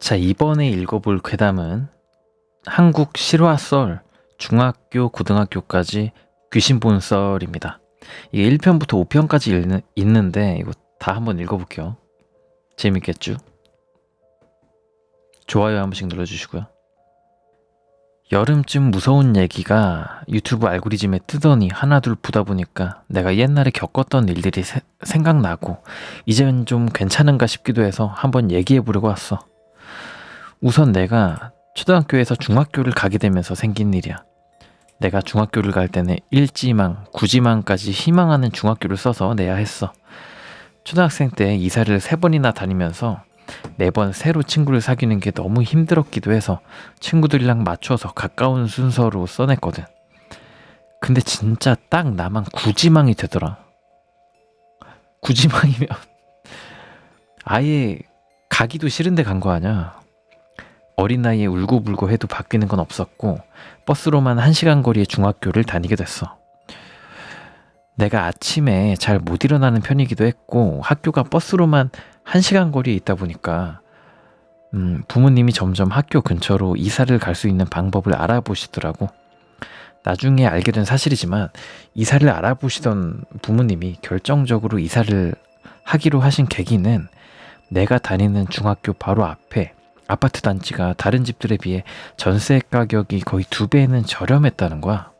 자, 이번에 읽어볼 괴담은 한국 실화썰 중학교, 고등학교까지 귀신 본 썰입니다. 이게 1편부터 5편까지 있는데 이거 다 한번 읽어볼게요. 재밌겠죠? 좋아요 한 번씩 눌러주시고요. 여름쯤 무서운 얘기가 유튜브 알고리즘에 뜨더니 하나둘 보다 보니까 내가 옛날에 겪었던 일들이 생각나고 이제는 좀 괜찮은가 싶기도 해서 한번 얘기해보려고 왔어. 우선 내가 초등학교에서 중학교를 가게 되면서 생긴 일이야. 내가 중학교를 갈 때는 일지망, 구지망까지 희망하는 중학교를 써서 내야 했어. 초등학생 때 이사를 3번이나 다니면서 매번 새로 친구를 사귀는 게 너무 힘들었기도 해서 친구들이랑 맞춰서 가까운 순서로 써냈거든. 근데 진짜 딱 나만 구지망이 되더라. 구지망이면 아예 가기도 싫은데 간 거 아냐. 어린 나이에 울고불고 해도 바뀌는 건 없었고 버스로만 1시간 거리의 중학교를 다니게 됐어. 내가 아침에 잘 못 일어나는 편이기도 했고 학교가 버스로만 1시간 거리에 있다 보니까 부모님이 점점 학교 근처로 이사를 갈 수 있는 방법을 알아보시더라고. 나중에 알게 된 사실이지만 이사를 알아보시던 부모님이 결정적으로 이사를 하기로 하신 계기는 내가 다니는 중학교 바로 앞에 아파트 단지가 다른 집들에 비해 전세 가격이 거의 2배는 저렴했다는 거야.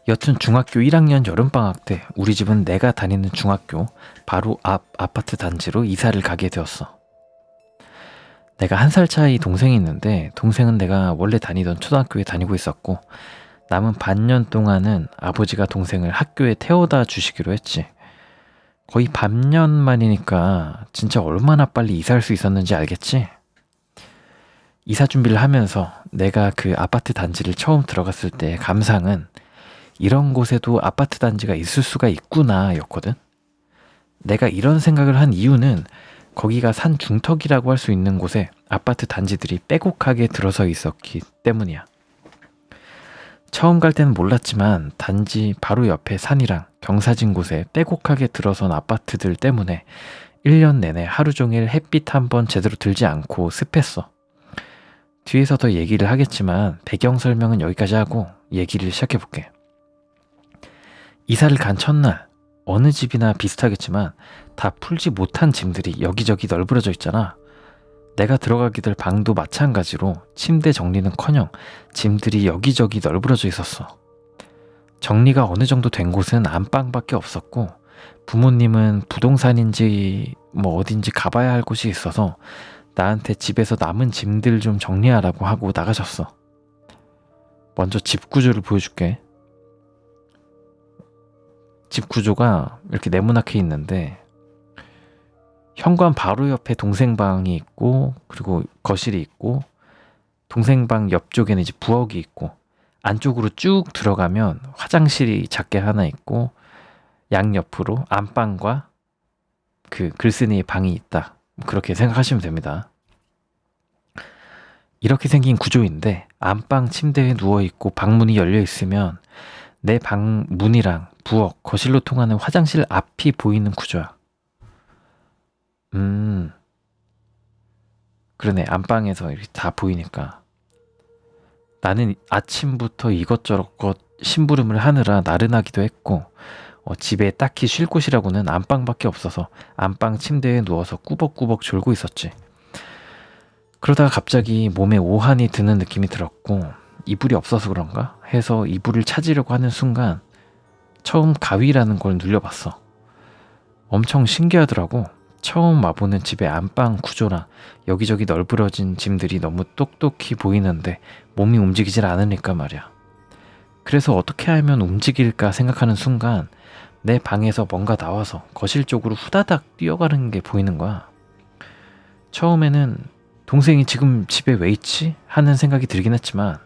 여튼 중학교 1학년 여름방학 때 우리 집은 내가 다니는 중학교 바로 앞 아파트 단지로 이사를 가게 되었어. 내가 1살 차이 동생이 있는데 동생은 내가 원래 다니던 초등학교에 다니고 있었고 남은 반년 동안은 아버지가 동생을 학교에 태워다 주시기로 했지. 거의 반년 만이니까 진짜 얼마나 빨리 이사할 수 있었는지 알겠지? 이사 준비를 하면서 내가 그 아파트 단지를 처음 들어갔을 때의 감상은 이런 곳에도 아파트 단지가 있을 수가 있구나 였거든. 내가 이런 생각을 한 이유는 거기가 산 중턱이라고 할 수 있는 곳에 아파트 단지들이 빼곡하게 들어서 있었기 때문이야. 처음 갈 때는 몰랐지만 단지 바로 옆에 산이랑 경사진 곳에 빼곡하게 들어선 아파트들 때문에 1년 내내 하루 종일 햇빛 한 번 제대로 들지 않고 습했어. 뒤에서 더 얘기를 하겠지만 배경 설명은 여기까지 하고 얘기를 시작해볼게. 이사를 간 첫날 어느 집이나 비슷하겠지만 다 풀지 못한 짐들이 여기저기 널브러져 있잖아. 내가 들어가게 될 방도 마찬가지로 침대 정리는커녕 짐들이 여기저기 널브러져 있었어. 정리가 어느 정도 된 곳은 안방밖에 없었고 부모님은 부동산인지 어딘지 가봐야 할 곳이 있어서 나한테 집에서 남은 짐들 좀 정리하라고 하고 나가셨어. 먼저 집 구조를 보여줄게. 집 구조가 이렇게 네모나게 있는데 현관 바로 옆에 동생 방이 있고 그리고 거실이 있고 동생 방 옆쪽에는 이제 부엌이 있고 안쪽으로 쭉 들어가면 화장실이 작게 하나 있고 양옆으로 안방과 그 글쓴이의 방이 있다. 그렇게 생각하시면 됩니다. 이렇게 생긴 구조인데 안방 침대에 누워있고 방문이 열려있으면 내 방 문이랑 부엌, 거실로 통하는 화장실 앞이 보이는 구조야. 그러네. 안방에서 이렇게 다 보이니까. 나는 아침부터 이것저것 심부름을 하느라 나른하기도 했고 집에 딱히 쉴 곳이라고는 안방밖에 없어서 안방 침대에 누워서 꾸벅꾸벅 졸고 있었지. 그러다가 갑자기 몸에 오한이 드는 느낌이 들었고 이불이 없어서 그런가 해서 이불을 찾으려고 하는 순간 처음 가위라는 걸 눌려봤어. 엄청 신기하더라고. 처음 와보는 집의 안방 구조랑 여기저기 널브러진 짐들이 너무 똑똑히 보이는데 몸이 움직이질 않으니까 말이야. 그래서 어떻게 하면 움직일까 생각하는 순간 내 방에서 뭔가 나와서 거실 쪽으로 후다닥 뛰어가는 게 보이는 거야. 처음에는 동생이 지금 집에 왜 있지? 하는 생각이 들긴 했지만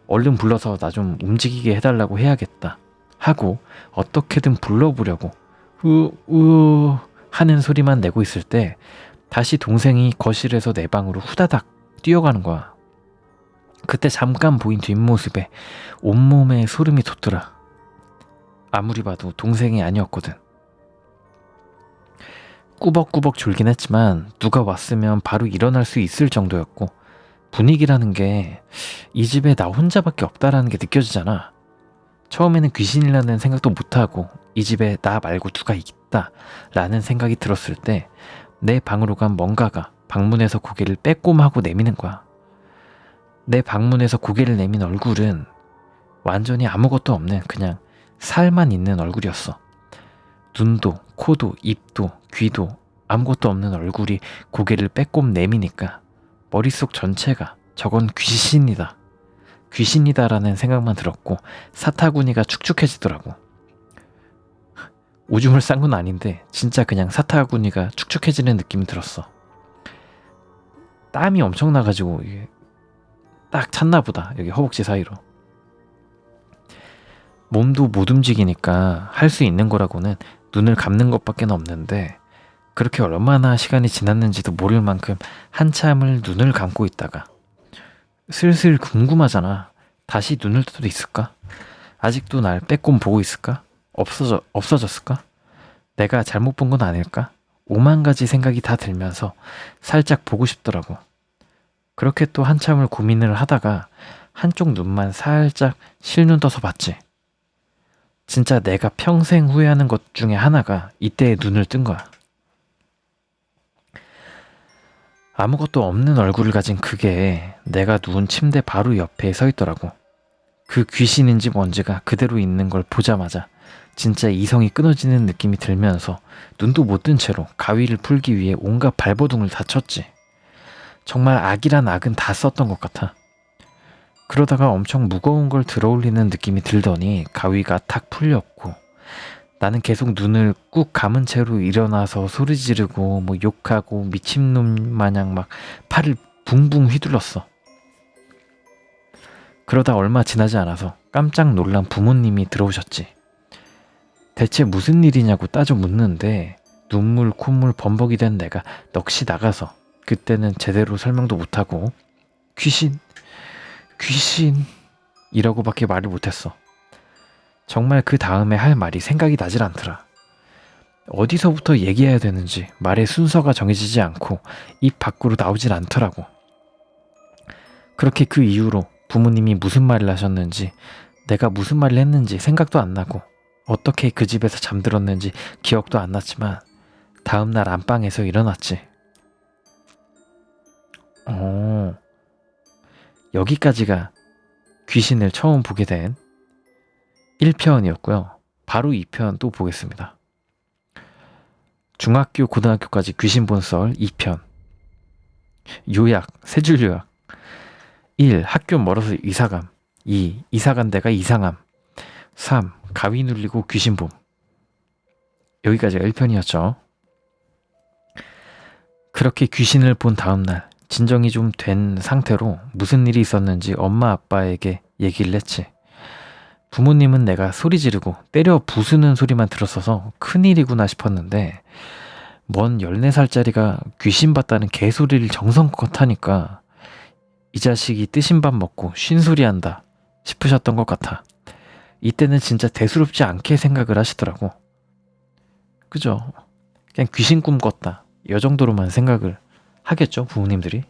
얼른 불러서 나 좀 움직이게 해달라고 해야겠다 하고 어떻게든 불러보려고 으 하는 소리만 내고 있을 때 다시 동생이 거실에서 내 방으로 후다닥 뛰어가는 거야. 그때 잠깐 보인 뒷모습에 온몸에 소름이 돋더라. 아무리 봐도 동생이 아니었거든. 꾸벅꾸벅 졸긴 했지만 누가 왔으면 바로 일어날 수 있을 정도였고, 분위기라는 게 이 집에 나 혼자밖에 없다라는 게 느껴지잖아. 처음에는 귀신이라는 생각도 못하고 이 집에 나 말고 누가 있다라는 생각이 들었을 때 내 방으로 간 뭔가가 방문에서 고개를 빼꼼하고 내미는 거야. 내 방문에서 고개를 내민 얼굴은 완전히 아무것도 없는 그냥 살만 있는 얼굴이었어. 눈도 코도 입도 귀도 아무것도 없는 얼굴이 고개를 빼꼼 내미니까 머릿속 전체가 저건 귀신이다. 귀신이다라는 생각만 들었고 사타구니가 축축해지더라고. 오줌을 싼 건 아닌데 진짜 그냥 사타구니가 축축해지는 느낌이 들었어. 땀이 엄청 나가지고 이게 딱 찼나 보다. 여기 허벅지 사이로. 몸도 못 움직이니까 할 수 있는 거라고는 눈을 감는 것밖에 없는데 그렇게 얼마나 시간이 지났는지도 모를 만큼 한참을 눈을 감고 있다가 슬슬 궁금하잖아. 다시 눈을 떠도 있을까? 아직도 날 빼꼼 보고 있을까? 없어졌을까? 내가 잘못 본 건 아닐까? 오만 가지 생각이 다 들면서 살짝 보고 싶더라고. 그렇게 또 한참을 고민을 하다가 한쪽 눈만 살짝 실눈 떠서 봤지. 진짜 내가 평생 후회하는 것 중에 하나가 이때의 눈을 뜬 거야. 아무것도 없는 얼굴을 가진 그게 내가 누운 침대 바로 옆에 서 있더라고. 그 귀신인지 뭔지가 그대로 있는 걸 보자마자 진짜 이성이 끊어지는 느낌이 들면서 눈도 못 뜬 채로 가위를 풀기 위해 온갖 발버둥을 다 쳤지. 정말 악이란 악은 다 썼던 것 같아. 그러다가 엄청 무거운 걸 들어올리는 느낌이 들더니 가위가 탁 풀렸고 나는 계속 눈을 꾹 감은 채로 일어나서 소리 지르고 뭐 욕하고 미친놈 마냥 막 팔을 붕붕 휘둘렀어. 그러다 얼마 지나지 않아서 깜짝 놀란 부모님이 들어오셨지. 대체 무슨 일이냐고 따져 묻는데 눈물 콧물 범벅이 된 내가 넋이 나가서 그때는 제대로 설명도 못하고 귀신 이라고밖에 말을 못했어. 정말 그 다음에 할 말이 생각이 나질 않더라. 어디서부터 얘기해야 되는지 말의 순서가 정해지지 않고 입 밖으로 나오질 않더라고. 그렇게 그 이후로 부모님이 무슨 말을 하셨는지 내가 무슨 말을 했는지 생각도 안 나고 어떻게 그 집에서 잠들었는지 기억도 안 났지만 다음날 안방에서 일어났지. 여기까지가 귀신을 처음 보게 된 1편이었고요. 바로 2편 또 보겠습니다. 중학교, 고등학교까지 귀신 본 썰 2편. 요약, 세 줄 요약. 1. 학교 멀어서 이사감. 2. 이사간 데가 이상함. 3. 가위 눌리고 귀신 봄. 여기까지가 1편이었죠. 그렇게 귀신을 본 다음날 진정이 좀 된 상태로 무슨 일이 있었는지 엄마 아빠에게 얘기를 했지. 부모님은 내가 소리 지르고 때려 부수는 소리만 들었어서 큰일이구나 싶었는데 뭔 14살짜리가 귀신 봤다는 개소리를 정성껏 하니까 이 자식이 뜨신 밥 먹고 쉰소리 한다 싶으셨던 것 같아. 이때는 진짜 대수롭지 않게 생각을 하시더라고. 그죠? 그냥 귀신 꿈 꿨다. 이 정도로만 생각을 하겠죠, 부모님들이.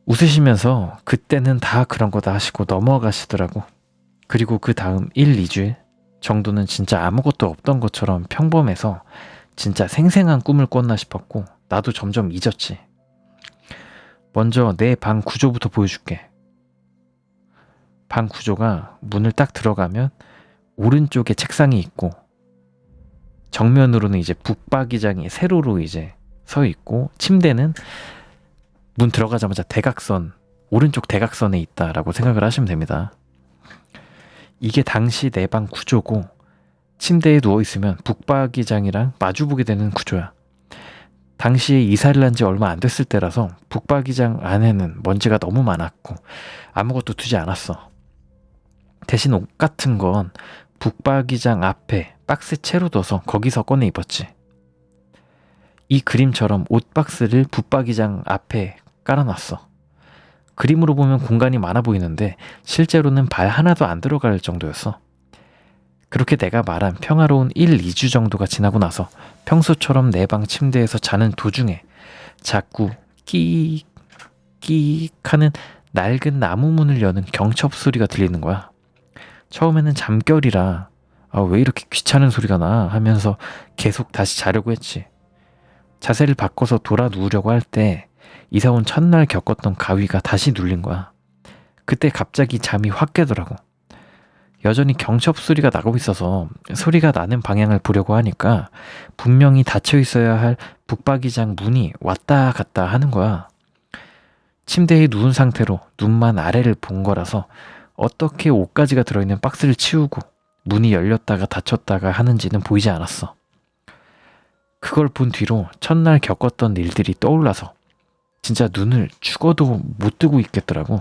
웃으시면서 그때는 다 그런 거다 하시고 넘어가시더라고. 그리고 그 다음 1, 2주일 정도는 진짜 아무것도 없던 것처럼 평범해서 진짜 생생한 꿈을 꿨나 싶었고 나도 점점 잊었지. 먼저 내 방 구조부터 보여줄게. 방 구조가 문을 딱 들어가면 오른쪽에 책상이 있고 정면으로는 이제 북박이장이 세로로 이제 서 있고 침대는 문 들어가자마자 대각선, 오른쪽 대각선에 있다라고 생각을 하시면 됩니다. 이게 당시 내 방 구조고 침대에 누워있으면 북박이장이랑 마주보게 되는 구조야. 당시에 이사를 한 지 얼마 안 됐을 때라서 북박이장 안에는 먼지가 너무 많았고 아무것도 두지 않았어. 대신 옷 같은 건 북박이장 앞에 박스 채로 둬서 거기서 꺼내 입었지. 이 그림처럼 옷 박스를 붙박이장 앞에 깔아놨어. 그림으로 보면 공간이 많아 보이는데 실제로는 발 하나도 안 들어갈 정도였어. 그렇게 내가 말한 평화로운 1, 2주 정도가 지나고 나서 평소처럼 내 방 침대에서 자는 도중에 자꾸 끼익 끼익 하는 낡은 나무 문을 여는 경첩 소리가 들리는 거야. 처음에는 잠결이라 왜 이렇게 귀찮은 소리가 나 하면서 계속 다시 자려고 했지. 자세를 바꿔서 돌아 누우려고 할 때 이사 온 첫날 겪었던 가위가 다시 눌린 거야. 그때 갑자기 잠이 확 깨더라고. 여전히 경첩 소리가 나고 있어서 소리가 나는 방향을 보려고 하니까 분명히 닫혀 있어야 할 북박이장 문이 왔다 갔다 하는 거야. 침대에 누운 상태로 눈만 아래를 본 거라서 어떻게 옷가지가 들어있는 박스를 치우고 문이 열렸다가 닫혔다가 하는지는 보이지 않았어. 그걸 본 뒤로 첫날 겪었던 일들이 떠올라서 진짜 눈을 죽어도 못 뜨고 있겠더라고.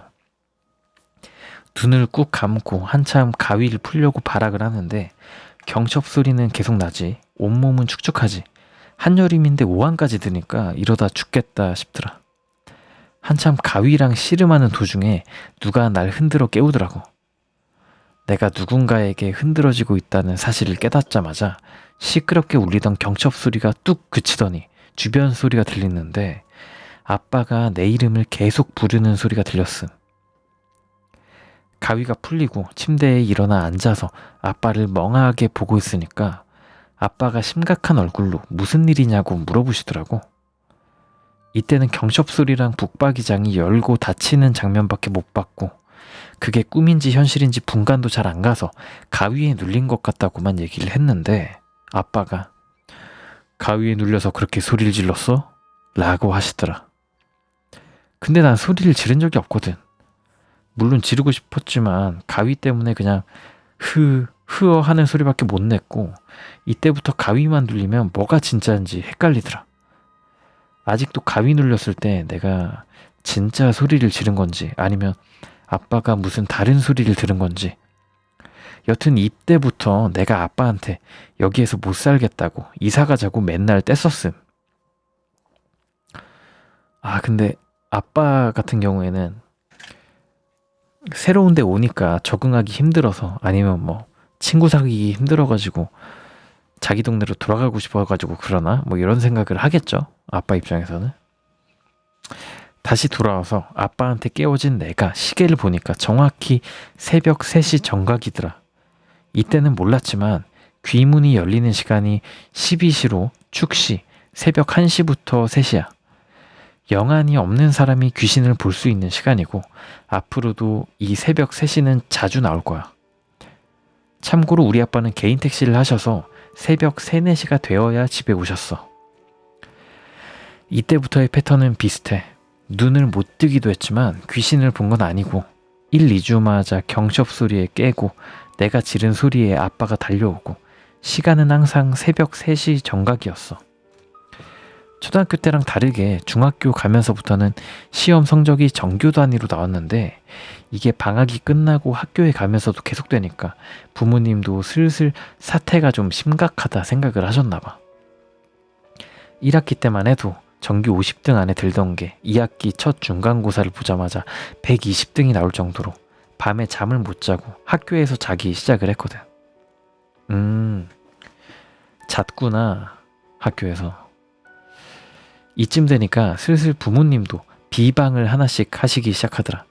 눈을 꾹 감고 한참 가위를 풀려고 발악을 하는데 경첩 소리는 계속 나지. 온몸은 축축하지. 한여름인데 오한까지 드니까 이러다 죽겠다 싶더라. 한참 가위랑 씨름하는 도중에 누가 날 흔들어 깨우더라고. 내가 누군가에게 흔들어지고 있다는 사실을 깨닫자마자 시끄럽게 울리던 경첩 소리가 뚝 그치더니 주변 소리가 들리는데 아빠가 내 이름을 계속 부르는 소리가 들렸음. 가위가 풀리고 침대에 일어나 앉아서 아빠를 멍하게 보고 있으니까 아빠가 심각한 얼굴로 무슨 일이냐고 물어보시더라고. 이때는 경첩 소리랑 북박이장이 열고 닫히는 장면밖에 못 봤고 그게 꿈인지 현실인지 분간도 잘 안 가서 가위에 눌린 것 같다고만 얘기를 했는데 아빠가 가위에 눌려서 그렇게 소리를 질렀어? 라고 하시더라. 근데 난 소리를 지른 적이 없거든. 물론 지르고 싶었지만 가위 때문에 그냥 흐어 하는 소리밖에 못 냈고 이때부터 가위만 눌리면 뭐가 진짜인지 헷갈리더라. 아직도 가위 눌렸을 때 내가 진짜 소리를 지른 건지 아니면 아빠가 무슨 다른 소리를 들은 건지 여튼 이때부터 내가 아빠한테 여기에서 못 살겠다고 이사 가자고 맨날 떼썼음. 근데 아빠 같은 경우에는 새로운 데 오니까 적응하기 힘들어서 아니면 뭐 친구 사귀기 힘들어가지고 자기 동네로 돌아가고 싶어가지고 그러나 뭐 이런 생각을 하겠죠. 아빠 입장에서는. 다시 돌아와서 아빠한테 깨워진 내가 시계를 보니까 정확히 새벽 3시 정각이더라. 이때는 몰랐지만 귀문이 열리는 시간이 12시로 축시 새벽 1시부터 3시야. 영안이 없는 사람이 귀신을 볼 수 있는 시간이고 앞으로도 이 새벽 3시는 자주 나올 거야. 참고로 우리 아빠는 개인 택시를 하셔서 새벽 3, 4시가 되어야 집에 오셨어. 이때부터의 패턴은 비슷해. 눈을 못 뜨기도 했지만 귀신을 본 건 아니고 1, 2주마자 경첩 소리에 깨고 내가 지른 소리에 아빠가 달려오고 시간은 항상 새벽 3시 정각이었어. 초등학교 때랑 다르게 중학교 가면서부터는 시험 성적이 전교 단위로 나왔는데 이게 방학이 끝나고 학교에 가면서도 계속되니까 부모님도 슬슬 사태가 좀 심각하다 생각을 하셨나 봐. 1학기 때만 해도 전교 50등 안에 들던 게 2학기 첫 중간고사를 보자마자 120등이 나올 정도로 밤에 잠을 못 자고 학교에서 자기 시작을 했거든. 잤구나 학교에서. 이쯤 되니까 슬슬 부모님도 비방을 하나씩 하시기 시작하더라.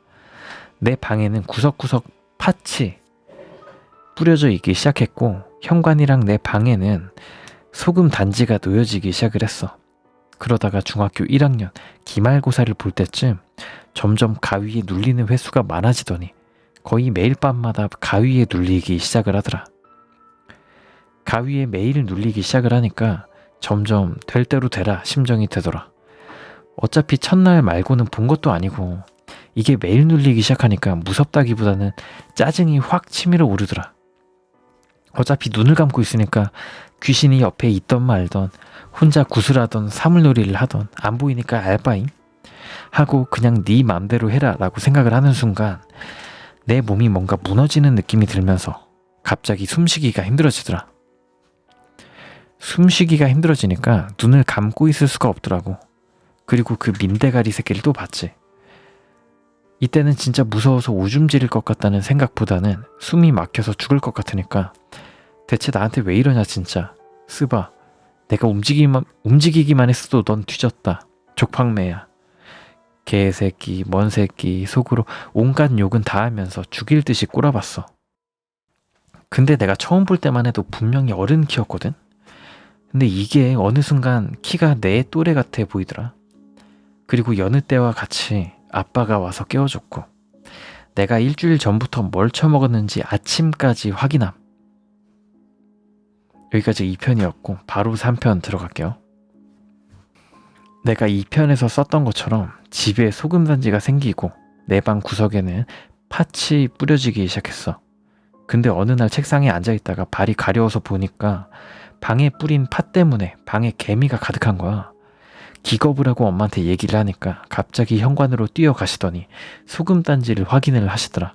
내 방에는 구석구석 팥이 뿌려져 있기 시작했고 현관이랑 내 방에는 소금 단지가 놓여지기 시작을 했어. 그러다가 중학교 1학년 기말고사를 볼 때쯤 점점 가위에 눌리는 횟수가 많아지더니 거의 매일 밤마다 가위에 눌리기 시작을 하더라. 가위에 매일 눌리기 시작을 하니까 점점 될 대로 되라 심정이 되더라. 어차피 첫날 말고는 본 것도 아니고 이게 매일 눌리기 시작하니까 무섭다기보다는 짜증이 확 치밀어 오르더라. 어차피 눈을 감고 있으니까 귀신이 옆에 있던 말던 혼자 구슬하던 사물놀이를 하던 안 보이니까 알바임 하고 그냥 네 맘대로 해라 라고 생각을 하는 순간 내 몸이 뭔가 무너지는 느낌이 들면서 갑자기 숨쉬기가 힘들어지더라. 숨쉬기가 힘들어지니까 눈을 감고 있을 수가 없더라고. 그리고 그 민대가리 새끼를 또 봤지. 이때는 진짜 무서워서 오줌 지릴 것 같다는 생각보다는 숨이 막혀서 죽을 것 같으니까 대체 나한테 왜 이러냐 진짜. 스바, 내가 움직이기만 했어도 넌 뒤졌다. 족팡매야. 개새끼, 먼 새끼 속으로 온갖 욕은 다 하면서 죽일 듯이 꼬라봤어. 근데 내가 처음 볼 때만 해도 분명히 어른 키였거든? 근데 이게 어느 순간 키가 내 또래 같아 보이더라. 그리고 여느 때와 같이 아빠가 와서 깨워줬고 내가 일주일 전부터 뭘 처먹었는지 아침까지 확인함. 여기까지 2편이었고 바로 3편 들어갈게요. 내가 2편에서 썼던 것처럼 집에 소금단지가 생기고 내 방 구석에는 팥이 뿌려지기 시작했어. 근데 어느 날 책상에 앉아있다가 발이 가려워서 보니까 방에 뿌린 팥 때문에 방에 개미가 가득한 거야. 기겁을 하고 엄마한테 얘기를 하니까 갑자기 현관으로 뛰어가시더니 소금단지를 확인을 하시더라.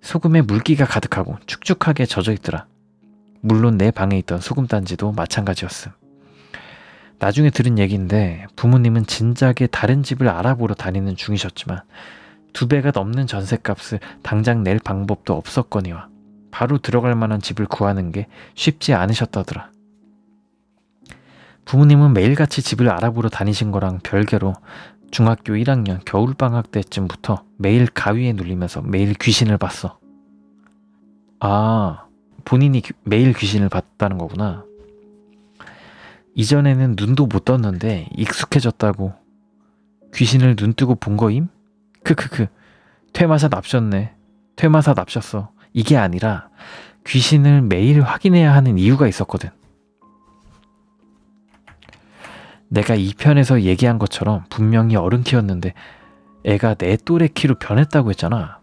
소금에 물기가 가득하고 축축하게 젖어있더라. 물론 내 방에 있던 소금단지도 마찬가지였음. 나중에 들은 얘기인데 부모님은 진작에 다른 집을 알아보러 다니는 중이셨지만 2배가 넘는 전셋값을 당장 낼 방법도 없었거니와 바로 들어갈 만한 집을 구하는 게 쉽지 않으셨다더라. 부모님은 매일같이 집을 알아보러 다니신 거랑 별개로 중학교 1학년 겨울방학 때쯤부터 매일 가위에 눌리면서 매일 귀신을 봤어. 아, 본인이 매일 귀신을 봤다는 거구나. 이전에는 눈도 못 떴는데 익숙해졌다고. 귀신을 눈 뜨고 본 거임? 크크크. 퇴마사 납셨네. 퇴마사 납셨어. 이게 아니라 귀신을 매일 확인해야 하는 이유가 있었거든. 내가 2편에서 얘기한 것처럼 분명히 어른 키였는데 애가 내 또래 키로 변했다고 했잖아.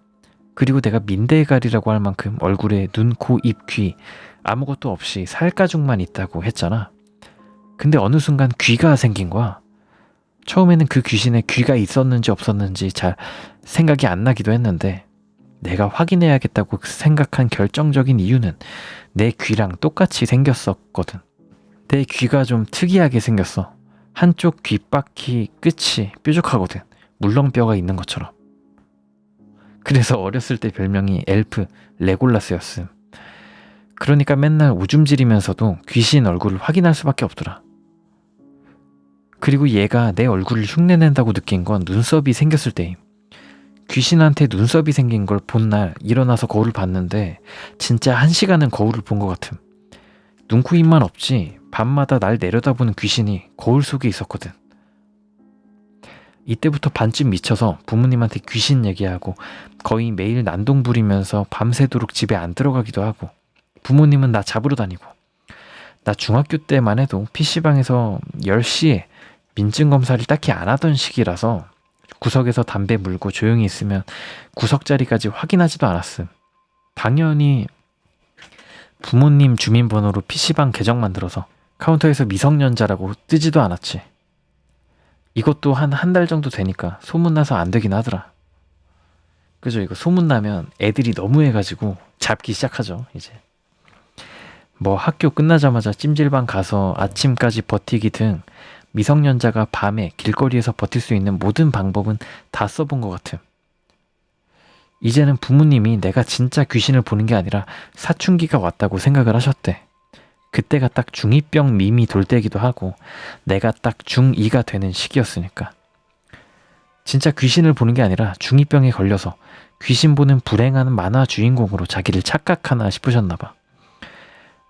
그리고 내가 민대가리라고 할 만큼 얼굴에 눈, 코, 입, 귀 아무것도 없이 살가죽만 있다고 했잖아. 근데 어느 순간 귀가 생긴 거야. 처음에는 그 귀신에 귀가 있었는지 없었는지 잘 생각이 안 나기도 했는데 내가 확인해야겠다고 생각한 결정적인 이유는 내 귀랑 똑같이 생겼었거든. 내 귀가 좀 특이하게 생겼어. 한쪽 귓바퀴 끝이 뾰족하거든. 물렁뼈가 있는 것처럼. 그래서 어렸을 때 별명이 엘프 레골라스였음. 그러니까 맨날 오줌지리면서도 귀신 얼굴을 확인할 수밖에 없더라. 그리고 얘가 내 얼굴을 흉내낸다고 느낀 건 눈썹이 생겼을 때임. 귀신한테 눈썹이 생긴 걸 본 날 일어나서 거울을 봤는데 진짜 1시간은 거울을 본 것 같음. 눈, 코, 입만 없지 밤마다 날 내려다보는 귀신이 거울 속에 있었거든. 이때부터 반쯤 미쳐서 부모님한테 귀신 얘기하고 거의 매일 난동 부리면서 밤새도록 집에 안 들어가기도 하고 부모님은 나 잡으러 다니고. 나 중학교 때만 해도 PC방에서 10시에 민증검사를 딱히 안 하던 시기라서 구석에서 담배 물고 조용히 있으면 구석자리까지 확인하지도 않았음. 당연히 부모님 주민번호로 PC방 계정 만들어서 카운터에서 미성년자라고 뜨지도 않았지. 이것도 한 달 정도 되니까 소문나서 안 되긴 하더라. 그죠? 이거 소문나면 애들이 너무해가지고 잡기 시작하죠. 이제 뭐 학교 끝나자마자 찜질방 가서 아침까지 버티기 등 미성년자가 밤에 길거리에서 버틸 수 있는 모든 방법은 다 써본 것 같음. 이제는 부모님이 내가 진짜 귀신을 보는 게 아니라 사춘기가 왔다고 생각을 하셨대. 그때가 딱 중2병 밈이 돌 때기도 하고 내가 딱 중2가 되는 시기였으니까. 진짜 귀신을 보는 게 아니라 중2병에 걸려서 귀신 보는 불행한 만화 주인공으로 자기를 착각하나 싶으셨나봐.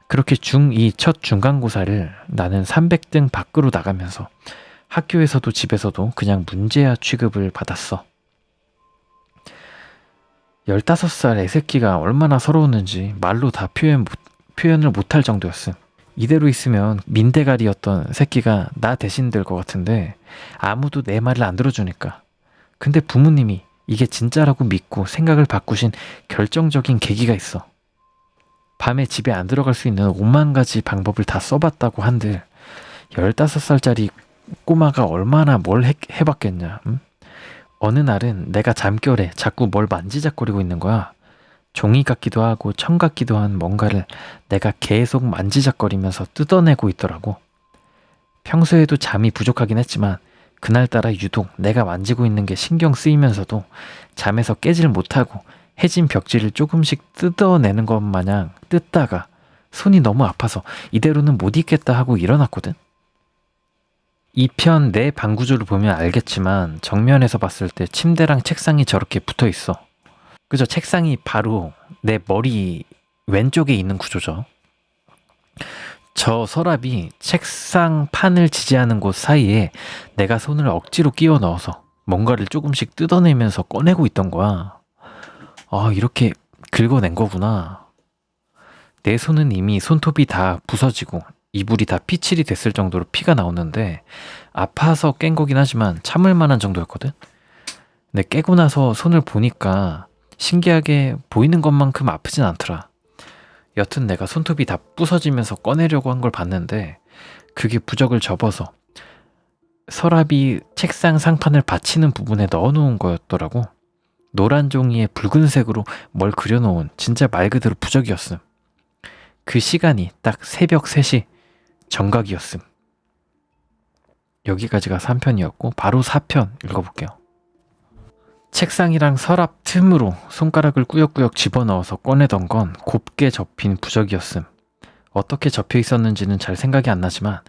그렇게 중2 첫 중간고사를 나는 300등 밖으로 나가면서 학교에서도 집에서도 그냥 문제야 취급을 받았어. 15살 애새끼가 얼마나 서러웠는지 말로 다 표현을 못할 정도였음. 이대로 있으면 민대가리였던 새끼가 나 대신 될 것 같은데 아무도 내 말을 안 들어주니까. 근데 부모님이 이게 진짜라고 믿고 생각을 바꾸신 결정적인 계기가 있어. 밤에 집에 안 들어갈 수 있는 5만 가지 방법을 다 써봤다고 한들 15살짜리 꼬마가 얼마나 뭘 해봤겠냐. 응? 어느 날은 내가 잠결에 자꾸 뭘 만지작거리고 있는 거야. 종이 같기도 하고 청 같기도 한 뭔가를 내가 계속 만지작거리면서 뜯어내고 있더라고. 평소에도 잠이 부족하긴 했지만 그날따라 유독 내가 만지고 있는 게 신경 쓰이면서도 잠에서 깨질 못하고 해진 벽지를 조금씩 뜯어내는 것 마냥 뜯다가 손이 너무 아파서 이대로는 못 있겠다 하고 일어났거든. 이 편 내 방 구조를 보면 알겠지만 정면에서 봤을 때 침대랑 책상이 저렇게 붙어 있어. 그죠? 책상이 바로 내 머리 왼쪽에 있는 구조죠. 저 서랍이 책상 판을 지지하는 곳 사이에 내가 손을 억지로 끼워 넣어서 뭔가를 조금씩 뜯어내면서 꺼내고 있던 거야. 아, 이렇게 긁어낸 거구나. 내 손은 이미 손톱이 다 부서지고 이불이 다 피칠이 됐을 정도로 피가 나오는데 아파서 깬 거긴 하지만 참을 만한 정도였거든. 근데 깨고 나서 손을 보니까 신기하게 보이는 것만큼 아프진 않더라. 여튼 내가 손톱이 다 부서지면서 꺼내려고 한 걸 봤는데 그게 부적을 접어서 서랍이 책상 상판을 받치는 부분에 넣어놓은 거였더라고. 노란 종이에 붉은색으로 뭘 그려놓은 진짜 말 그대로 부적이었음. 그 시간이 딱 새벽 3시 정각이었음. 여기까지가 3편이었고 바로 4편 읽어볼게요. 책상이랑 서랍 틈으로 손가락을 꾸역꾸역 집어넣어서 꺼내던 건 곱게 접힌 부적이었음. 어떻게 접혀 있었는지는 잘 생각이 안 나지만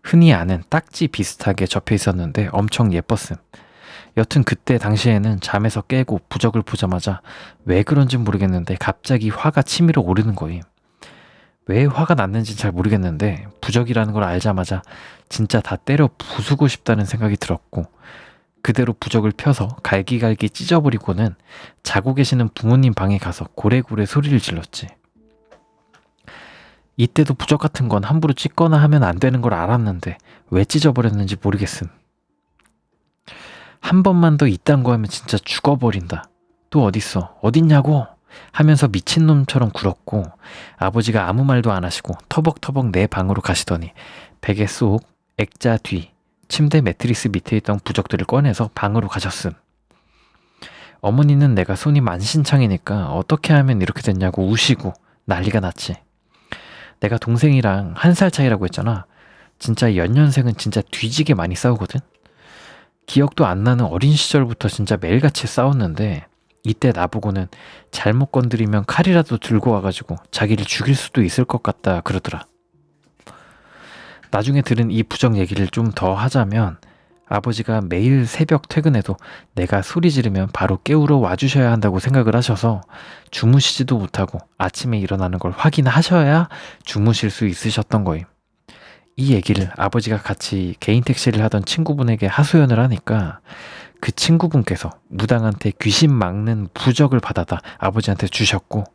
흔히 아는 딱지 비슷하게 접혀 있었는데 엄청 예뻤음. 여튼 그때 당시에는 잠에서 깨고 부적을 보자마자 왜 그런진 모르겠는데 갑자기 화가 치밀어 오르는 거임. 왜 화가 났는지 잘 모르겠는데 부적이라는 걸 알자마자 진짜 다 때려 부수고 싶다는 생각이 들었고 그대로 부적을 펴서 갈기갈기 찢어버리고는 자고 계시는 부모님 방에 가서 고래고래 소리를 질렀지. 이때도 부적 같은 건 함부로 찢거나 하면 안 되는 걸 알았는데 왜 찢어버렸는지 모르겠음. 한 번만 더 이딴 거 하면 진짜 죽어버린다. 또 어딨어? 어딨냐고? 하면서 미친놈처럼 굴었고 아버지가 아무 말도 안 하시고 터벅터벅 내 방으로 가시더니 베개 속 액자 뒤 침대 매트리스 밑에 있던 부적들을 꺼내서 방으로 가셨음. 어머니는 내가 손이 만신창이니까 어떻게 하면 이렇게 됐냐고 우시고 난리가 났지. 내가 동생이랑 1살 차이라고 했잖아. 진짜 연년생은 진짜 뒤지게 많이 싸우거든. 기억도 안 나는 어린 시절부터 진짜 매일같이 싸웠는데 이때 나보고는 잘못 건드리면 칼이라도 들고 와가지고 자기를 죽일 수도 있을 것 같다 그러더라. 나중에 들은 이 부적 얘기를 좀 더 하자면 아버지가 매일 새벽 퇴근해도 내가 소리 지르면 바로 깨우러 와주셔야 한다고 생각을 하셔서 주무시지도 못하고 아침에 일어나는 걸 확인하셔야 주무실 수 있으셨던 거임. 이 얘기를 아버지가 같이 개인 택시를 하던 친구분에게 하소연을 하니까 그 친구분께서 무당한테 귀신 막는 부적을 받아다 아버지한테 주셨고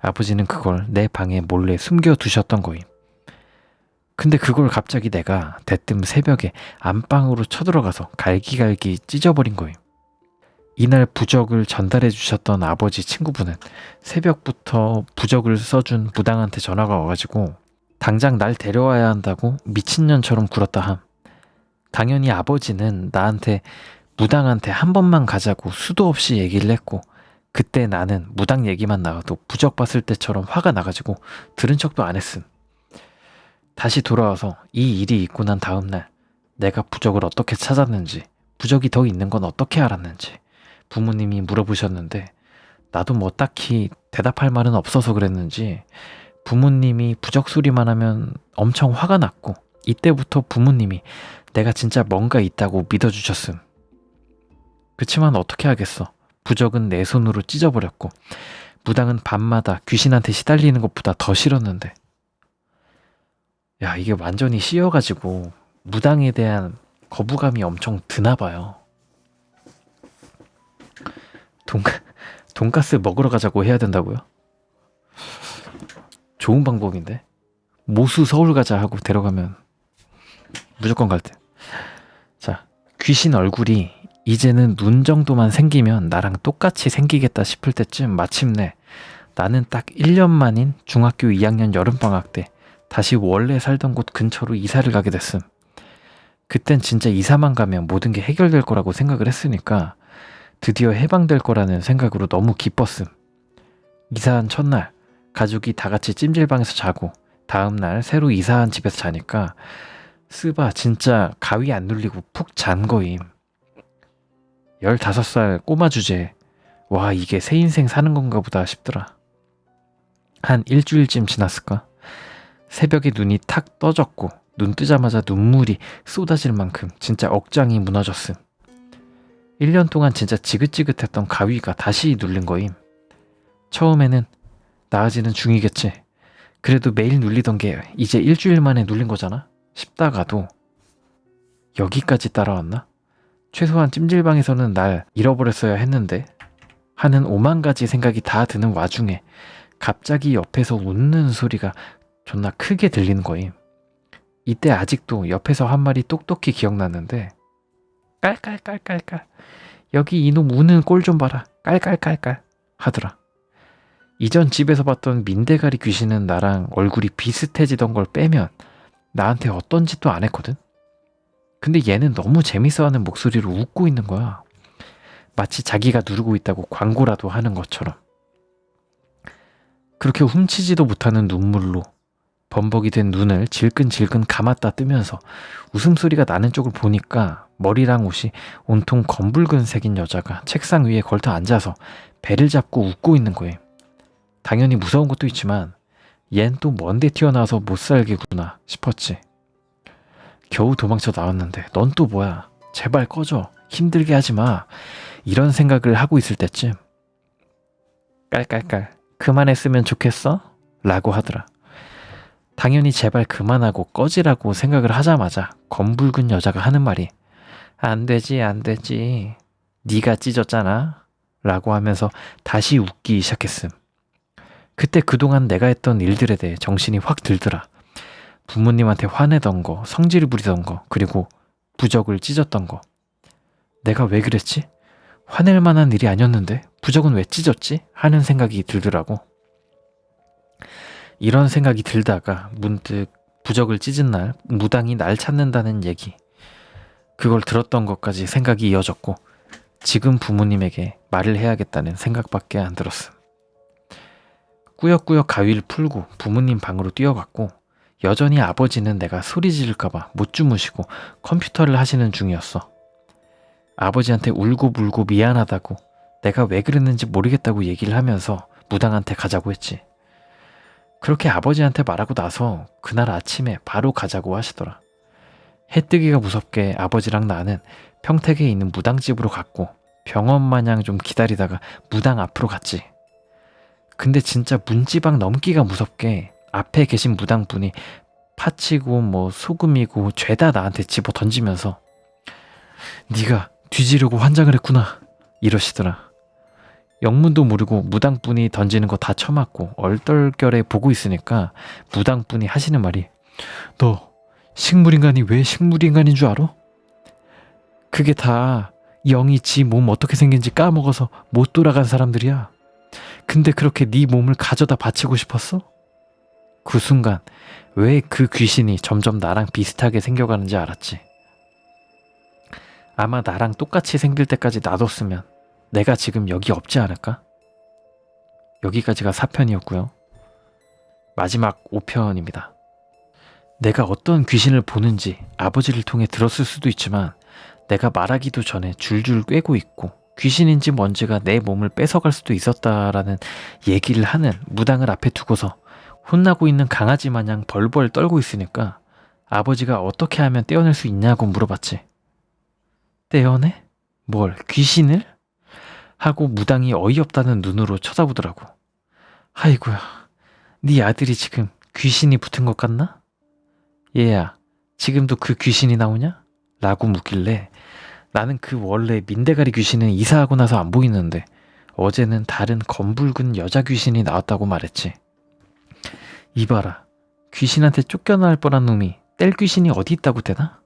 아버지는 그걸 내 방에 몰래 숨겨두셨던 거임. 근데 그걸 갑자기 내가 대뜸 새벽에 안방으로 쳐들어가서 갈기갈기 찢어버린 거임. 이날 부적을 전달해 주셨던 아버지 친구분은 새벽부터 부적을 써준 무당한테 전화가 와가지고 당장 날 데려와야 한다고 미친년처럼 굴었다 함. 당연히 아버지는 나한테 무당한테 한 번만 가자고 수도 없이 얘기를 했고 그때 나는 무당 얘기만 나와도 부적 봤을 때처럼 화가 나가지고 들은 척도 안 했음. 다시 돌아와서 이 일이 있고 난 다음날 내가 부적을 어떻게 찾았는지 부적이 더 있는 건 어떻게 알았는지 부모님이 물어보셨는데 나도 뭐 딱히 대답할 말은 없어서 그랬는지 부모님이 부적 소리만 하면 엄청 화가 났고 이때부터 부모님이 내가 진짜 뭔가 있다고 믿어주셨음. 그치만 어떻게 하겠어. 부적은 내 손으로 찢어버렸고 무당은 밤마다 귀신한테 시달리는 것보다 더 싫었는데 야 이게 완전히 씌여가지고 무당에 대한 거부감이 엄청 드나봐요. 돈가스 먹으러 가자고 해야 된다고요? 좋은 방법인데 모수 서울 가자 하고 데려가면 무조건 갈 듯. 자, 귀신 얼굴이 이제는 눈 정도만 생기면 나랑 똑같이 생기겠다 싶을 때쯤 마침내 나는 딱 1년 만인 중학교 2학년 여름방학 때 다시 원래 살던 곳 근처로 이사를 가게 됐음. 그땐 진짜 이사만 가면 모든 게 해결될 거라고 생각을 했으니까 드디어 해방될 거라는 생각으로 너무 기뻤음. 이사한 첫날 가족이 다 같이 찜질방에서 자고 다음날 새로 이사한 집에서 자니까 스바 진짜 가위 안 눌리고 푹 잔 거임. 15살 꼬마 주제에 와 이게 새 인생 사는 건가 보다 싶더라. 한 일주일쯤 지났을까? 새벽에 눈이 탁 떠졌고 눈 뜨자마자 눈물이 쏟아질 만큼 진짜 억장이 무너졌음. 1년 동안 진짜 지긋지긋했던 가위가 다시 눌린 거임. 처음에는 나아지는 중이겠지. 그래도 매일 눌리던 게 이제 일주일 만에 눌린 거잖아? 싶다가도 여기까지 따라왔나? 최소한 찜질방에서는 날 잃어버렸어야 했는데 하는 오만 가지 생각이 다 드는 와중에 갑자기 옆에서 웃는 소리가 존나 크게 들리는 거임. 이때 아직도 옆에서 한 말이 똑똑히 기억났는데 깔깔깔깔깔 여기 이놈 우는 꼴 좀 봐라 깔깔깔깔 하더라. 이전 집에서 봤던 민대가리 귀신은 나랑 얼굴이 비슷해지던 걸 빼면 나한테 어떤 짓도 안 했거든. 근데 얘는 너무 재밌어하는 목소리로 웃고 있는 거야. 마치 자기가 누르고 있다고 광고라도 하는 것처럼. 그렇게 훔치지도 못하는 눈물로 범벅이 된 눈을 질끈질끈 감았다 뜨면서 웃음소리가 나는 쪽을 보니까 머리랑 옷이 온통 검붉은 색인 여자가 책상 위에 걸터 앉아서 배를 잡고 웃고 있는 거예요. 당연히 무서운 것도 있지만 얜 또 먼데 튀어나와서 못살겠구나 싶었지. 겨우 도망쳐 나왔는데 넌 또 뭐야? 제발 꺼져. 힘들게 하지 마. 이런 생각을 하고 있을 때쯤 깔깔깔 그만했으면 좋겠어? 라고 하더라. 당연히 제발 그만하고 꺼지라고 생각을 하자마자 검붉은 여자가 하는 말이 안 되지 안 되지. 네가 찢었잖아. 라고 하면서 다시 웃기 시작했음. 그때 그동안 내가 했던 일들에 대해 정신이 확 들더라. 부모님한테 화내던 거, 성질 부리던 거, 그리고 부적을 찢었던 거. 내가 왜 그랬지? 화낼 만한 일이 아니었는데 부적은 왜 찢었지? 하는 생각이 들더라고. 이런 생각이 들다가 문득 부적을 찢은 날 무당이 날 찾는다는 얘기. 그걸 들었던 것까지 생각이 이어졌고 지금 부모님에게 말을 해야겠다는 생각밖에 안 들었음. 꾸역꾸역 가위를 풀고 부모님 방으로 뛰어갔고 여전히 아버지는 내가 소리 지를까봐 못 주무시고 컴퓨터를 하시는 중이었어. 아버지한테 울고불고 미안하다고 내가 왜 그랬는지 모르겠다고 얘기를 하면서 무당한테 가자고 했지. 그렇게 아버지한테 말하고 나서 그날 아침에 바로 가자고 하시더라. 해 뜨기가 무섭게 아버지랑 나는 평택에 있는 무당집으로 갔고 병원 마냥 좀 기다리다가 무당 앞으로 갔지. 근데 진짜 문지방 넘기가 무섭게 앞에 계신 무당분이 파치고 뭐 소금이고 죄다 나한테 집어 던지면서 네가 뒤지려고 환장을 했구나 이러시더라. 영문도 모르고 무당분이 던지는 거 다 쳐맞고 얼떨결에 보고 있으니까 무당분이 하시는 말이 너 식물인간이 왜 식물인간인 줄 알아? 그게 다 영이 지 몸 어떻게 생긴지 까먹어서 못 돌아간 사람들이야. 근데 그렇게 네 몸을 가져다 바치고 싶었어? 그 순간 왜 그 귀신이 점점 나랑 비슷하게 생겨가는지 알았지. 아마 나랑 똑같이 생길 때까지 놔뒀으면 내가 지금 여기 없지 않을까? 여기까지가 4편이었고요. 마지막 5편입니다. 내가 어떤 귀신을 보는지 아버지를 통해 들었을 수도 있지만 내가 말하기도 전에 줄줄 꿰고 있고 귀신인지 뭔지가 내 몸을 뺏어갈 수도 있었다라는 얘기를 하는 무당을 앞에 두고서 혼나고 있는 강아지 마냥 벌벌 떨고 있으니까 아버지가 어떻게 하면 떼어낼 수 있냐고 물어봤지. 떼어내? 뭘, 귀신을? 하고 무당이 어이없다는 눈으로 쳐다보더라고. 아이고야, 네 아들이 지금 귀신이 붙은 것 같나? 얘야, 지금도 그 귀신이 나오냐? 라고 묻길래 나는 그 원래 민대가리 귀신은 이사하고 나서 안 보이는데 어제는 다른 검붉은 여자 귀신이 나왔다고 말했지. 이봐라, 귀신한테 쫓겨날 뻔한 놈이 뗄 귀신이 어디 있다고 되나?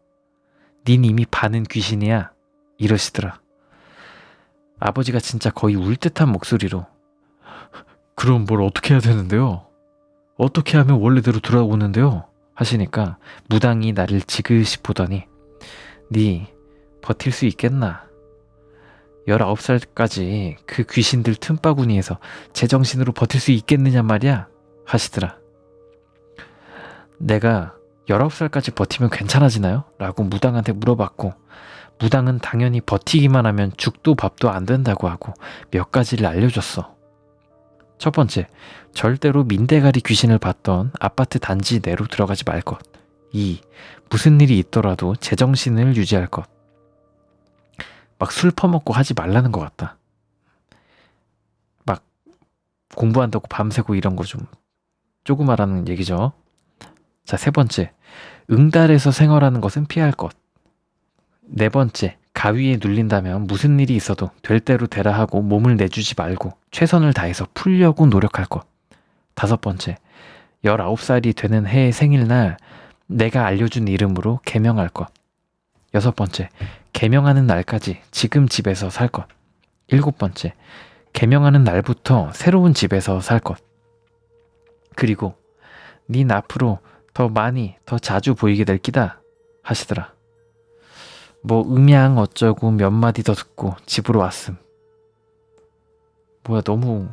닌 이미 반은 귀신이야 이러시더라. 아버지가 진짜 거의 울 듯한 목소리로 그럼 뭘 어떻게 해야 되는데요? 어떻게 하면 원래대로 돌아오는데요? 하시니까 무당이 나를 지그시 보더니 네 버틸 수 있겠나? 19살까지 그 귀신들 틈바구니에서 제정신으로 버틸 수 있겠느냐 말이야? 하시더라. 내가 19살까지 버티면 괜찮아지나요? 라고 무당한테 물어봤고 무당은 당연히 버티기만 하면 죽도 밥도 안 된다고 하고 몇 가지를 알려줬어. 첫 번째, 절대로 민대가리 귀신을 봤던 아파트 단지 내로 들어가지 말 것. 2. 무슨 일이 있더라도 제정신을 유지할 것. 막 술 퍼먹고 하지 말라는 것 같다. 막 공부한다고 밤새고 이런 거 좀 조금하라는 얘기죠. 자, 세 번째, 응달에서 생활하는 것은 피할 것. 네 번째, 가위에 눌린다면 무슨 일이 있어도 될 대로 되라 하고 몸을 내주지 말고 최선을 다해서 풀려고 노력할 것. 다섯 번째, 19살이 되는 해의 생일날 내가 알려준 이름으로 개명할 것. 여섯 번째, 개명하는 날까지 지금 집에서 살 것. 일곱 번째, 개명하는 날부터 새로운 집에서 살 것. 그리고 닌 앞으로 더 많이 더 자주 보이게 될 끼다 하시더라. 뭐 음양 어쩌고 몇 마디 더 듣고 집으로 왔음. 뭐야, 너무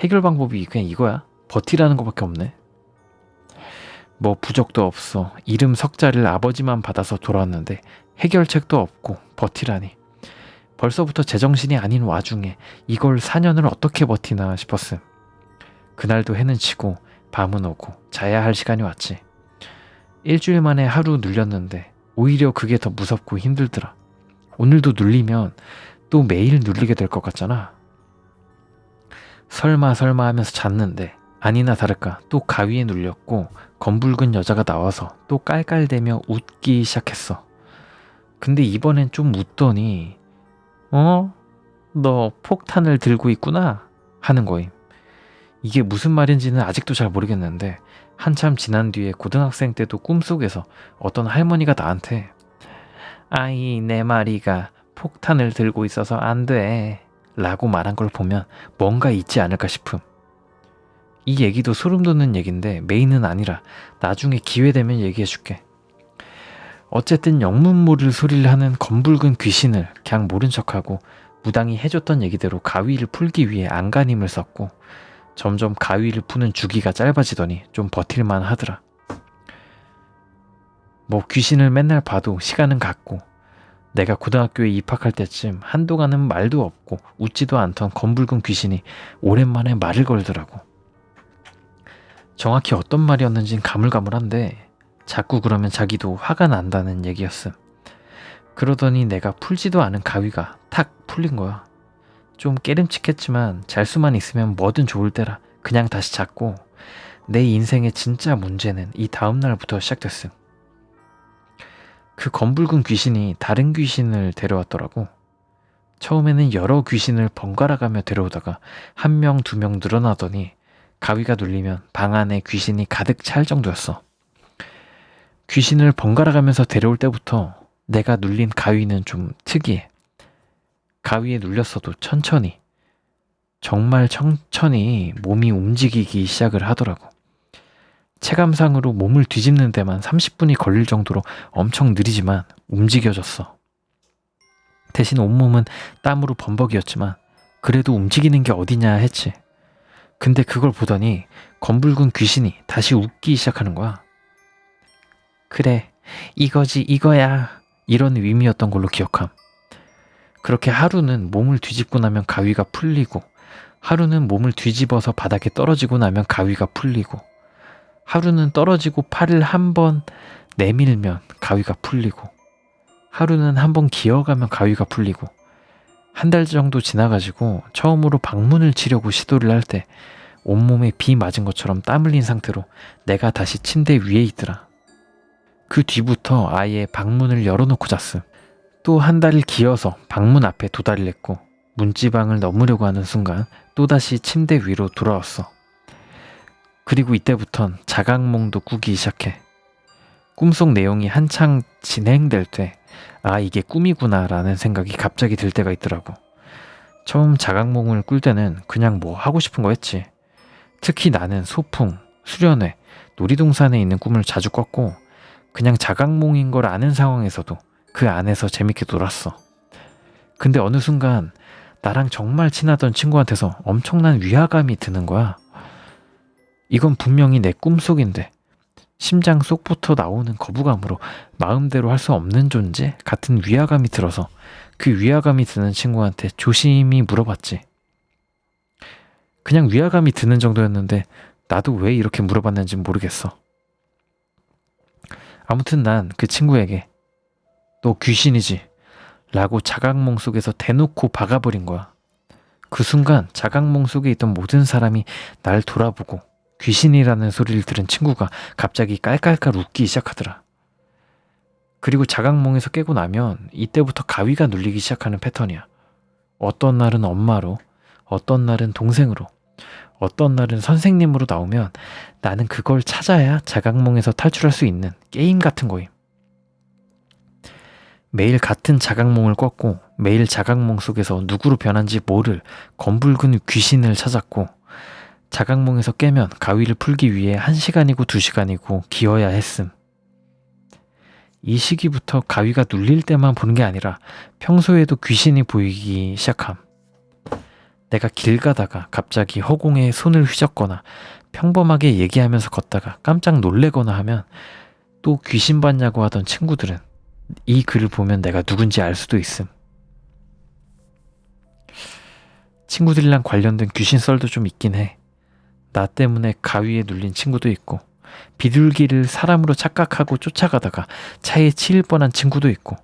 해결 방법이 그냥 이거야? 버티라는 거밖에 없네. 뭐 부적도 없어. 이름 석자를 아버지만 받아서 돌아왔는데 해결책도 없고 버티라니. 벌써부터 제정신이 아닌 와중에 이걸 4년을 어떻게 버티나 싶었음. 그날도 해는 치고 밤은 오고 자야 할 시간이 왔지. 일주일 만에 하루 눌렸는데 오히려 그게 더 무섭고 힘들더라. 오늘도 눌리면 또 매일 눌리게 될 것 같잖아. 설마 하면서 잤는데 아니나 다를까 또 가위에 눌렸고 검붉은 여자가 나와서 또 깔깔대며 웃기 시작했어. 근데 이번엔 좀 웃더니 너 폭탄을 들고 있구나 하는 거임. 이게 무슨 말인지는 아직도 잘 모르겠는데 한참 지난 뒤에 고등학생 때도 꿈속에서 어떤 할머니가 나한테 아이 내 마리가 폭탄을 들고 있어서 안 돼 라고 말한 걸 보면 뭔가 있지 않을까 싶음. 이 얘기도 소름 돋는 얘긴데 메인은 아니라 나중에 기회되면 얘기해줄게. 어쨌든 영문 모를 소리를 하는 검붉은 귀신을 그냥 모른 척하고 무당이 해줬던 얘기대로 가위를 풀기 위해 안간힘을 썼고 점점 가위를 푸는 주기가 짧아지더니 좀 버틸만 하더라. 뭐 귀신을 맨날 봐도 시간은 갔고 내가 고등학교에 입학할 때쯤 한동안은 말도 없고 웃지도 않던 검붉은 귀신이 오랜만에 말을 걸더라고. 정확히 어떤 말이었는진 가물가물한데 자꾸 그러면 자기도 화가 난다는 얘기였음. 그러더니 내가 풀지도 않은 가위가 탁 풀린 거야. 좀 깨름칙했지만 잘 수만 있으면 뭐든 좋을 때라 그냥 다시 잤고 내 인생의 진짜 문제는 이 다음날부터 시작됐음. 그 검붉은 귀신이 다른 귀신을 데려왔더라고. 처음에는 여러 귀신을 번갈아가며 데려오다가 한 명, 두 명 늘어나더니 가위가 눌리면 방 안에 귀신이 가득 찰 정도였어. 귀신을 번갈아가면서 데려올 때부터 내가 눌린 가위는 좀 특이해. 가위에 눌렸어도 천천히, 정말 천천히 몸이 움직이기 시작을 하더라고. 체감상으로 몸을 뒤집는 데만 30분이 걸릴 정도로 엄청 느리지만 움직여졌어. 대신 온몸은 땀으로 범벅이었지만 그래도 움직이는 게 어디냐 했지. 근데 그걸 보더니 검붉은 귀신이 다시 웃기 시작하는 거야. 그래, 이거지 이거야 이런 의미였던 걸로 기억함. 그렇게 하루는 몸을 뒤집고 나면 가위가 풀리고 하루는 몸을 뒤집어서 바닥에 떨어지고 나면 가위가 풀리고 하루는 떨어지고 팔을 한번 내밀면 가위가 풀리고 하루는 한번 기어가면 가위가 풀리고 한 달 정도 지나가지고 처음으로 방문을 치려고 시도를 할 때 온몸에 비 맞은 것처럼 땀 흘린 상태로 내가 다시 침대 위에 있더라. 그 뒤부터 아예 방문을 열어놓고 잤음. 또 한 달을 기어서 방문 앞에 도달을 했고 문지방을 넘으려고 하는 순간 또다시 침대 위로 돌아왔어. 그리고 이때부턴 자각몽도 꾸기 시작해. 꿈속 내용이 한창 진행될 때 아 이게 꿈이구나 라는 생각이 갑자기 들 때가 있더라고. 처음 자각몽을 꿀 때는 그냥 뭐 하고 싶은 거 했지. 특히 나는 소풍, 수련회, 놀이동산에 있는 꿈을 자주 꿨고 그냥 자각몽인 걸 아는 상황에서도 그 안에서 재밌게 놀았어. 근데 어느 순간 나랑 정말 친하던 친구한테서 엄청난 위화감이 드는 거야. 이건 분명히 내 꿈속인데 심장 속부터 나오는 거부감으로 마음대로 할 수 없는 존재 같은 위화감이 들어서 그 위화감이 드는 친구한테 조심히 물어봤지. 그냥 위화감이 드는 정도였는데 나도 왜 이렇게 물어봤는지 모르겠어. 아무튼 난 그 친구에게 너 귀신이지? 라고 자각몽 속에서 대놓고 박아버린 거야. 그 순간 자각몽 속에 있던 모든 사람이 날 돌아보고 귀신이라는 소리를 들은 친구가 갑자기 깔깔깔 웃기 시작하더라. 그리고 자각몽에서 깨고 나면 이때부터 가위가 눌리기 시작하는 패턴이야. 어떤 날은 엄마로, 어떤 날은 동생으로, 어떤 날은 선생님으로 나오면 나는 그걸 찾아야 자각몽에서 탈출할 수 있는 게임 같은 거임. 매일 같은 자각몽을 꿨고 매일 자각몽 속에서 누구로 변한지 모를 검붉은 귀신을 찾았고 자각몽에서 깨면 가위를 풀기 위해 1시간이고 2시간이고 기어야 했음. 이 시기부터 가위가 눌릴 때만 보는 게 아니라 평소에도 귀신이 보이기 시작함. 내가 길 가다가 갑자기 허공에 손을 휘젓거나 평범하게 얘기하면서 걷다가 깜짝 놀래거나 하면 또 귀신 봤냐고 하던 친구들은 이 글을 보면 내가 누군지 알 수도 있음. 친구들이랑 관련된 귀신 썰도 좀 있긴 해. 나 때문에 가위에 눌린 친구도 있고 비둘기를 사람으로 착각하고 쫓아가다가 차에 치일 뻔한 친구도 있고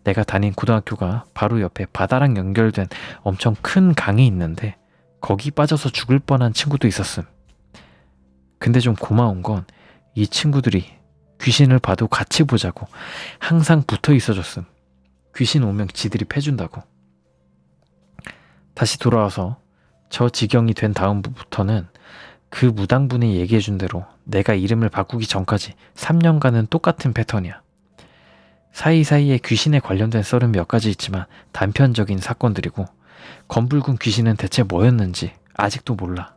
내가 다닌 고등학교가 바로 옆에 바다랑 연결된 엄청 큰 강이 있는데 거기 빠져서 죽을 뻔한 친구도 있었음. 근데 좀 고마운 건 이 친구들이 귀신을 봐도 같이 보자고 항상 붙어 있어줬음. 귀신 오면 지들이 패준다고. 다시 돌아와서 저 지경이 된 다음부터는 그 무당분이 얘기해준 대로 내가 이름을 바꾸기 전까지 3년간은 똑같은 패턴이야. 사이사이에 귀신에 관련된 썰은 몇 가지 있지만 단편적인 사건들이고 검붉은 귀신은 대체 뭐였는지 아직도 몰라.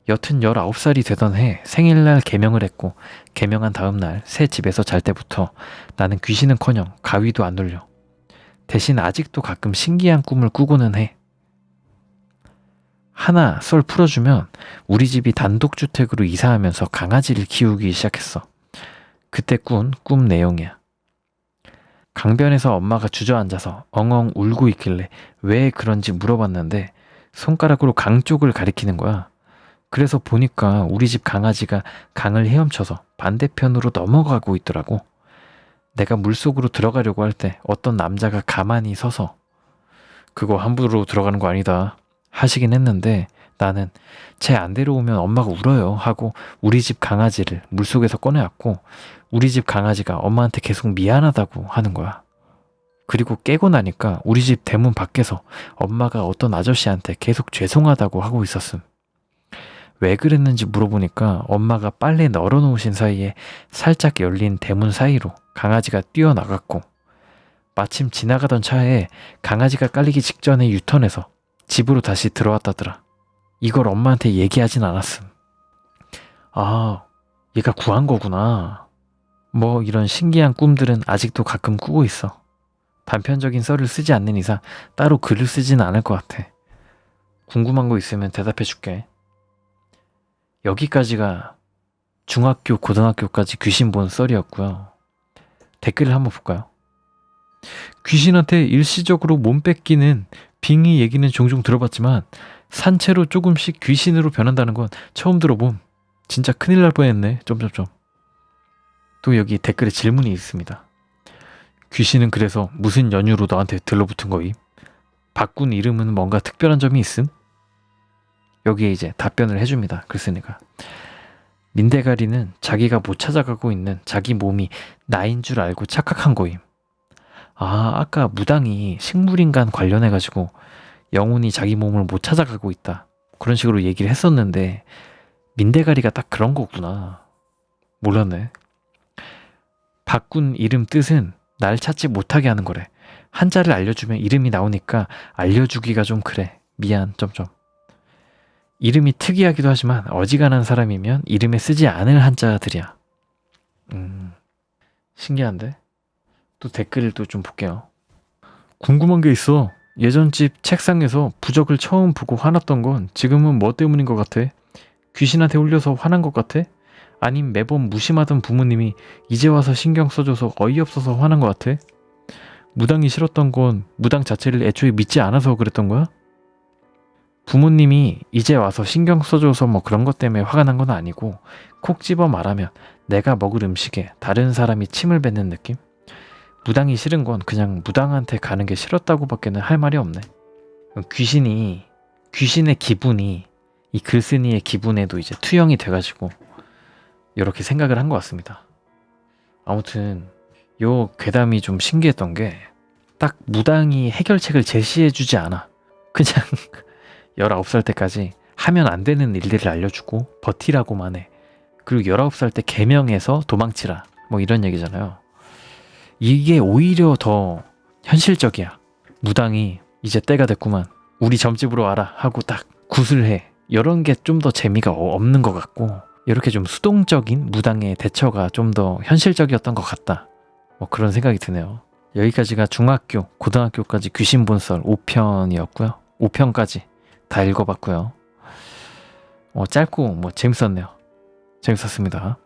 여튼 19살이 되던 해 생일날 개명을 했고 개명한 다음날 새 집에서 잘 때부터 나는 귀신은커녕 가위도 안 눌려. 대신 아직도 가끔 신기한 꿈을 꾸고는 해. 하나 썰 풀어주면 우리 집이 단독주택으로 이사하면서 강아지를 키우기 시작했어. 그때 꾼 꿈 내용이야. 강변에서 엄마가 주저앉아서 엉엉 울고 있길래 왜 그런지 물어봤는데 손가락으로 강 쪽을 가리키는 거야. 그래서 보니까 우리 집 강아지가 강을 헤엄쳐서 반대편으로 넘어가고 있더라고. 내가 물속으로 들어가려고 할 때 어떤 남자가 가만히 서서 그거 함부로 들어가는 거 아니다 하시긴 했는데 나는 쟤 안 데려오면 엄마가 울어요 하고 우리 집 강아지를 물속에서 꺼내왔고 우리 집 강아지가 엄마한테 계속 미안하다고 하는 거야. 그리고 깨고 나니까 우리 집 대문 밖에서 엄마가 어떤 아저씨한테 계속 죄송하다고 하고 있었음. 왜 그랬는지 물어보니까 엄마가 빨래 널어놓으신 사이에 살짝 열린 대문 사이로 강아지가 뛰어나갔고 마침 지나가던 차에 강아지가 깔리기 직전에 유턴해서 집으로 다시 들어왔다더라. 이걸 엄마한테 얘기하진 않았음. 아, 얘가 구한 거구나. 뭐 이런 신기한 꿈들은 아직도 가끔 꾸고 있어. 단편적인 썰을 쓰지 않는 이상 따로 글을 쓰진 않을 것 같아. 궁금한 거 있으면 대답해 줄게. 여기까지가 중학교, 고등학교까지 귀신 본 썰이었고요. 댓글을 한번 볼까요? 귀신한테 일시적으로 몸 뺏기는 빙의 얘기는 종종 들어봤지만 산채로 조금씩 귀신으로 변한다는 건 처음 들어봄. 진짜 큰일 날 뻔했네. 점점점. 또 여기 댓글에 질문이 있습니다. 귀신은 그래서 무슨 연유로 너한테 들러붙은 거임? 바꾼 이름은 뭔가 특별한 점이 있음? 여기에 이제 답변을 해줍니다. 글쓴이가. 민대가리는 자기가 못 찾아가고 있는 자기 몸이 나인 줄 알고 착각한 거임. 아, 아까 무당이 식물인간 관련해가지고 영혼이 자기 몸을 못 찾아가고 있다. 그런 식으로 얘기를 했었는데 민대가리가 딱 그런 거구나. 몰랐네. 바꾼 이름 뜻은 날 찾지 못하게 하는 거래. 한자를 알려주면 이름이 나오니까 알려주기가 좀 그래. 미안. 점점. 이름이 특이하기도 하지만 어지간한 사람이면 이름에 쓰지 않을 한자들이야. 신기한데? 또 댓글을 또 좀 볼게요. 궁금한 게 있어. 예전 집 책상에서 부적을 처음 보고 화났던 건 지금은 뭐 때문인 것 같아? 귀신한테 홀려서 화난 것 같아? 아님 매번 무심하던 부모님이 이제 와서 신경 써줘서 어이없어서 화난 것 같아? 무당이 싫었던 건 무당 자체를 애초에 믿지 않아서 그랬던 거야? 부모님이 이제 와서 신경 써줘서 뭐 그런 것 때문에 화가 난 건 아니고, 콕 집어 말하면 내가 먹을 음식에 다른 사람이 침을 뱉는 느낌? 무당이 싫은 건 그냥 무당한테 가는 게 싫었다고밖에는 할 말이 없네. 귀신의 기분이 이 글쓴이의 기분에도 이제 투영이 돼가지고 이렇게 생각을 한 것 같습니다. 아무튼 요 괴담이 좀 신기했던 게, 딱 무당이 해결책을 제시해주지 않아. 그냥 19살 때까지 하면 안 되는 일들을 알려주고 버티라고만 해. 그리고 19살 때 개명해서 도망치라, 뭐 이런 얘기잖아요. 이게 오히려 더 현실적이야. 무당이 이제 때가 됐구만, 우리 점집으로 와라 하고 딱 굿을 해. 이런 게 좀 더 재미가 없는 것 같고, 이렇게 좀 수동적인 무당의 대처가 좀 더 현실적이었던 것 같다, 뭐 그런 생각이 드네요. 여기까지가 중학교, 고등학교까지 귀신 본썰 5편이었고요. 5편까지 다 읽어봤고요. 짧고 뭐 재밌었네요. 재밌었습니다.